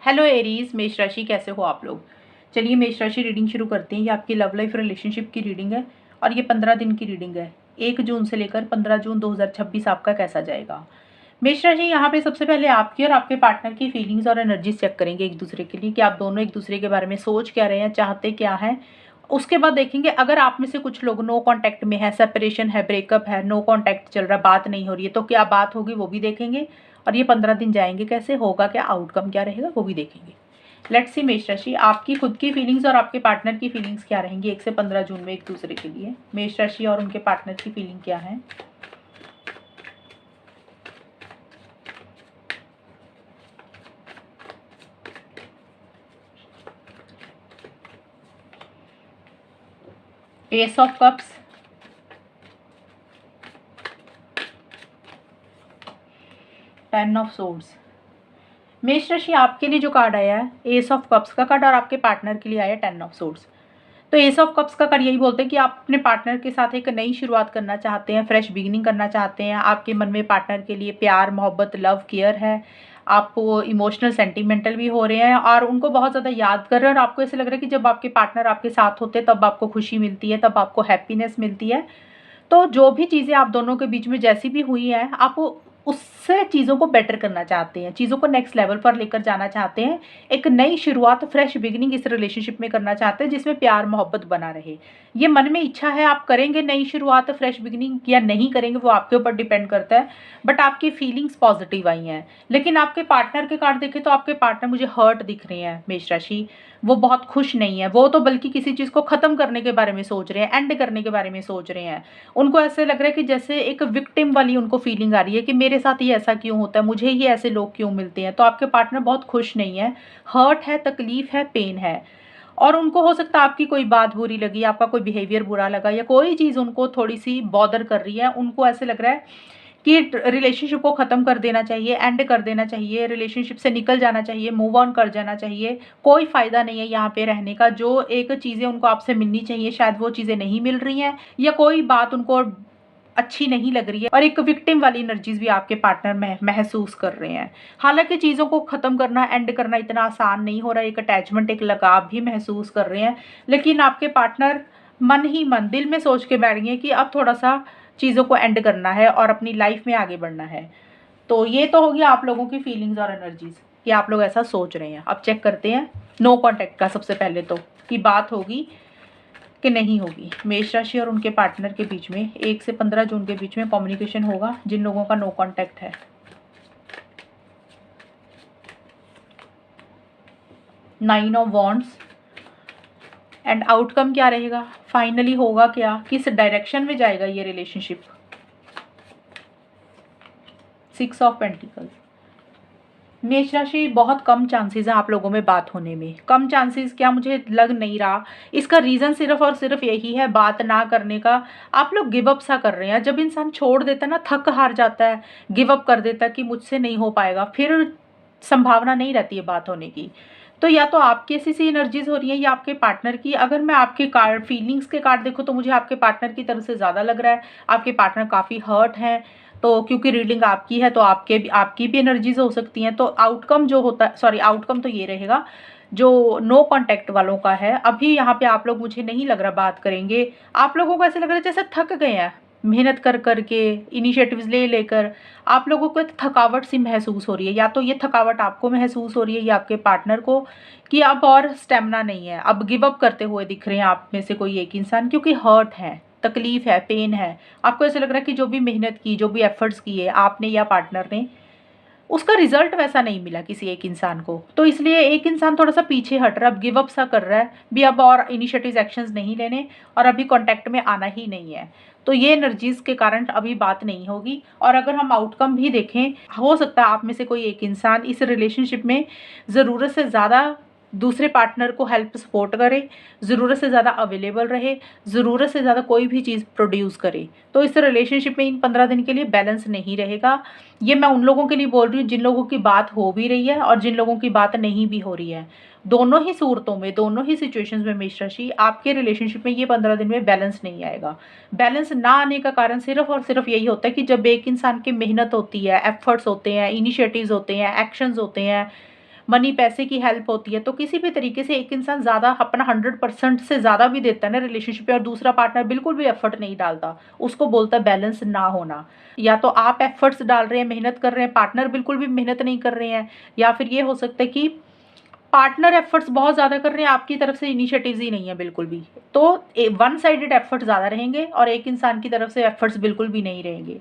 Hello Aries, मेष राशि कैसे हो आप लोग। चलिए मेष राशि रीडिंग शुरू करते हैं। ये आपकी लव लाइफ रिलेशनशिप की रीडिंग है और ये 15 दिन की रीडिंग है। 1 जून से लेकर 15 जून 2026 आपका कैसा जाएगा। मेष राशि यहाँ पे सबसे पहले आपकी और आपके पार्टनर की फीलिंग्स और एनर्जीज चेक करेंगे एक दूसरे के लिए कि आप दोनों एक दूसरे के बारे में सोच क्या रहे हैं, चाहते क्या हैं। उसके बाद देखेंगे अगर आप में से कुछ लोग नो कांटेक्ट में है, सेपरेशन है, ब्रेकअप है, नो कांटेक्ट चल रहा, बात नहीं हो रही है, तो क्या बात होगी वो भी देखेंगे। और ये 15 दिन जाएंगे कैसे, होगा क्या, आउटकम क्या रहेगा वो भी देखेंगे। लेट्स सी मेष राशि, आपकी खुद की फीलिंग्स और आपके पार्टनर की फीलिंग्स क्या रहेंगी 1 से 15 जून में एक दूसरे के लिए। मेष राशि और उनके पार्टनर की फीलिंग क्या है। S of cups, ten of swords. मेष राशि आपके लिए जो कार्ड आया है एस ऑफ कप्स का कार्ड और आपके पार्टनर के लिए आया टेन ऑफ सोर्ड्स। तो एस ऑफ कप्स का कार्ड यही बोलते हैं कि आप अपने पार्टनर के साथ एक नई शुरुआत करना चाहते हैं, फ्रेश बिगिनिंग करना चाहते हैं। आपके मन में पार्टनर के लिए प्यार, मोहब्बत, लव, केयर है। आप इमोशनल सेंटिमेंटल भी हो रहे हैं और उनको बहुत ज़्यादा याद कर रहे हैं। और आपको ऐसे लग रहा है कि जब आपके पार्टनर आपके साथ होते हैं तब आपको खुशी मिलती है, तब आपको हैप्पीनेस मिलती है। तो जो भी चीज़ें आप दोनों के बीच में जैसी भी हुई हैं, आप उससे चीज़ों को बेटर करना चाहते हैं, चीज़ों को नेक्स्ट लेवल पर लेकर जाना चाहते हैं। एक नई शुरुआत, फ्रेश बिगिनिंग इस रिलेशनशिप में करना चाहते हैं जिसमें प्यार मोहब्बत बना रहे। ये मन में इच्छा है। आप करेंगे नई शुरुआत, फ्रेश बिगिनिंग या नहीं करेंगे वो आपके ऊपर डिपेंड करता है। बट आपकी फीलिंग्स पॉजिटिव आई हैं। लेकिन आपके पार्टनर के कार्ड देखें तो आपके पार्टनर मुझे हर्ट दिख रहे हैं मेष राशि। वो बहुत खुश नहीं है, वो तो बल्कि किसी चीज़ को ख़त्म करने के बारे में सोच रहे हैं, एंड करने के बारे में सोच रहे हैं। उनको ऐसे लग रहा है कि जैसे एक विक्टिम वाली उनको फीलिंग आ रही है कि मेरे साथ ये ऐसा क्यों होता है, मुझे ही ऐसे लोग क्यों मिलते हैं। तो आपके पार्टनर बहुत खुश नहीं है, हर्ट है, तकलीफ है, पेन है। और उनको हो सकता है आपकी कोई बात बुरी लगी, आपका कोई बिहेवियर बुरा लगा या कोई चीज़ उनको थोड़ी सी बॉदर कर रही है। उनको ऐसे लग रहा है कि रिलेशनशिप को ख़त्म कर देना चाहिए, एंड कर देना चाहिए, रिलेशनशिप से निकल जाना चाहिए, मूव ऑन कर जाना चाहिए। कोई फ़ायदा नहीं है यहाँ पे रहने का। जो एक चीज़ें उनको आपसे मिलनी चाहिए शायद वो चीज़ें नहीं मिल रही हैं, या कोई बात उनको अच्छी नहीं लग रही है। और एक विक्टिम वाली एनर्जीज भी आपके पार्टनर में महसूस कर रहे हैं। हालांकि चीज़ों को ख़त्म करना, एंड करना इतना आसान नहीं हो रहा है। एक अटैचमेंट, एक लगाव भी महसूस कर रहे हैं। लेकिन आपके पार्टनर मन ही मन, दिल में सोच के बैठ गए कि अब थोड़ा सा चीज़ों को एंड करना है और अपनी लाइफ में आगे बढ़ना है। तो ये तो होगी आप लोगों की फीलिंग्स और एनर्जीज कि आप लोग ऐसा सोच रहे हैं। अब चेक करते हैं नो कॉन्टैक्ट का। सबसे पहले तो कि बात होगी कि नहीं होगी। मेष राशि और उनके पार्टनर के बीच में 1 से 15 जून के बीच में कम्युनिकेशन होगा जिन लोगों का नो कॉन्टैक्ट है। 9 ऑफ वॉन्ड्स एंड आउटकम क्या रहेगा, फाइनली होगा क्या, किस डायरेक्शन में जाएगा ये रिलेशनशिप। 6 of pentacles. मेष राशि बहुत कम चांसेस है आप लोगों में बात होने में। कम चांसेस क्या, मुझे लग नहीं रहा। इसका रीज़न सिर्फ और सिर्फ यही है, बात ना करने का। आप लोग गिव अप सा कर रहे हैं। जब इंसान छोड़ देता है ना, थक हार जाता है, गिव अप कर देता है कि मुझसे नहीं हो पाएगा, फिर संभावना नहीं रहती है बात होने की। तो या तो आपकी ऐसी सी एनर्जीज हो रही है या आपके पार्टनर की। अगर मैं आपके कार्ड, फीलिंग्स के कार्ड देखूँ तो मुझे आपके पार्टनर की तरफ से ज़्यादा लग रहा है। आपके पार्टनर काफ़ी हर्ट हैं। तो क्योंकि रीडिंग आपकी है तो आपकी भी एनर्जीज हो सकती हैं। तो आउटकम जो होता है, सॉरी, आउटकम तो ये रहेगा जो नो कांटेक्ट वालों का है। अभी यहाँ पे आप लोग, मुझे नहीं लग रहा बात करेंगे। आप लोगों को ऐसे लग रहा है जैसे थक गए हैं मेहनत कर करके, इनिशिएटिव्स ले लेकर। आप लोगों को एक थकावट सी महसूस हो रही है। या तो ये थकावट आपको महसूस हो रही है या आपके पार्टनर को, कि अब और स्टेमिना नहीं है, अब गिव अप करते हुए दिख रहे हैं आप में से कोई एक इंसान, क्योंकि हर्ट है, तकलीफ है, पेन है। आपको ऐसा लग रहा है कि जो भी मेहनत की, जो भी एफर्ट्स किए आपने या पार्टनर ने, उसका रिजल्ट वैसा नहीं मिला किसी एक इंसान को। तो इसलिए एक इंसान थोड़ा सा पीछे हट रहा है, अब गिव अप सा कर रहा है भी, अब और इनिशिएटिव एक्शंस नहीं लेने और अभी कांटेक्ट में आना ही नहीं है। तो ये एनर्जीज के कारण अभी बात नहीं होगी। और अगर हम आउटकम भी देखें, हो सकता है आप में से कोई एक इंसान इस रिलेशनशिप में ज़रूरत से ज़्यादा दूसरे पार्टनर को हेल्प सपोर्ट करे, ज़रूरत से ज़्यादा अवेलेबल रहे, ज़रूरत से ज़्यादा कोई भी चीज़ प्रोड्यूस करे। तो इस रिलेशनशिप में इन 15 दिन के लिए बैलेंस नहीं रहेगा। ये मैं उन लोगों के लिए बोल रही हूँ जिन लोगों की बात हो भी रही है और जिन लोगों की बात नहीं भी हो रही है। दोनों ही सूरतों में, दोनों ही सिचुएशंस में मेष राशि, आपके रिलेशनशिप में ये 15 दिन में बैलेंस नहीं आएगा। बैलेंस ना आने का कारण सिर्फ और सिर्फ यही होता है कि जब एक इंसान की मेहनत होती है, एफर्ट्स होते हैं, इनिशिएटिव्स होते हैं, एक्शंस होते हैं, मनी पैसे की हेल्प होती है। तो किसी भी तरीके से एक इंसान ज़्यादा अपना 100% से ज़्यादा भी देता है ना रिलेशनशिप में, और दूसरा पार्टनर बिल्कुल भी एफर्ट नहीं डालता, उसको बोलता है बैलेंस ना होना। या तो आप एफर्ट्स डाल रहे हैं, मेहनत कर रहे हैं, पार्टनर बिल्कुल भी मेहनत नहीं कर रहे हैं, या फिर ये हो सकता है कि पार्टनर एफर्ट्स बहुत ज़्यादा कर रहे हैं, आपकी तरफ से इनिशिएटिव्स ही नहीं है बिल्कुल भी। तो वन साइडेड एफर्ट ज़्यादा रहेंगे और एक इंसान की तरफ से एफर्ट्स बिल्कुल भी नहीं रहेंगे।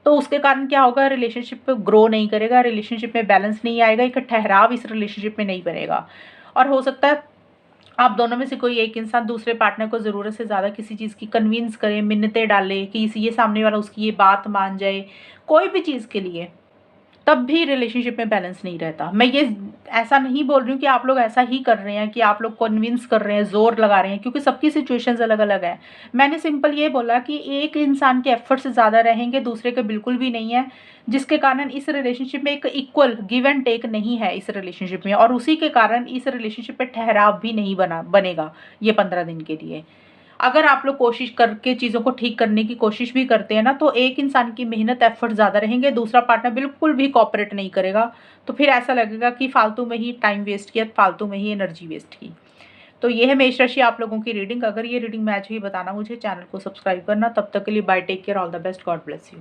तो उसके कारण क्या होगा, रिलेशनशिप ग्रो नहीं करेगा, रिलेशनशिप में बैलेंस नहीं आएगा, एक ठहराव इस रिलेशनशिप में नहीं बनेगा। और हो सकता है आप दोनों में से कोई एक इंसान दूसरे पार्टनर को ज़रूरत से ज़्यादा किसी चीज़ की कन्विंस करे, मिन्नतें डाले कि ये सामने वाला उसकी ये बात मान जाए, कोई भी चीज़ के लिए, तब भी रिलेशनशिप में बैलेंस नहीं रहता। मैं ये ऐसा नहीं बोल रही हूँ कि आप लोग ऐसा ही कर रहे हैं, कि आप लोग कन्विंस कर रहे हैं, ज़ोर लगा रहे हैं, क्योंकि सबकी सिचुएशंस अलग-अलग है। मैंने सिंपल ये बोला कि एक इंसान के एफर्ट्स ज़्यादा रहेंगे, दूसरे के बिल्कुल भी नहीं है, जिसके कारण इस रिलेशनशिप में एक इक्वल गिव एंड टेक नहीं है इस रिलेशनशिप में, और उसी के कारण इस रिलेशनशिप में ठहराव भी नहीं बनेगा ये 15 दिन के लिए। अगर आप लोग कोशिश करके चीज़ों को ठीक करने की कोशिश भी करते हैं ना, तो एक इंसान की मेहनत एफर्ट ज़्यादा रहेंगे, दूसरा पार्टनर बिल्कुल भी कोऑपरेट नहीं करेगा। तो फिर ऐसा लगेगा कि फालतू में ही टाइम वेस्ट किया, फालतू में ही एनर्जी वेस्ट की। तो ये है मेष राशि आप लोगों की रीडिंग। अगर ये रीडिंग मैच हुई, बताना मुझे, चैनल को सब्सक्राइब करना। तब तक के लिए bye, take care, all the best, God bless you.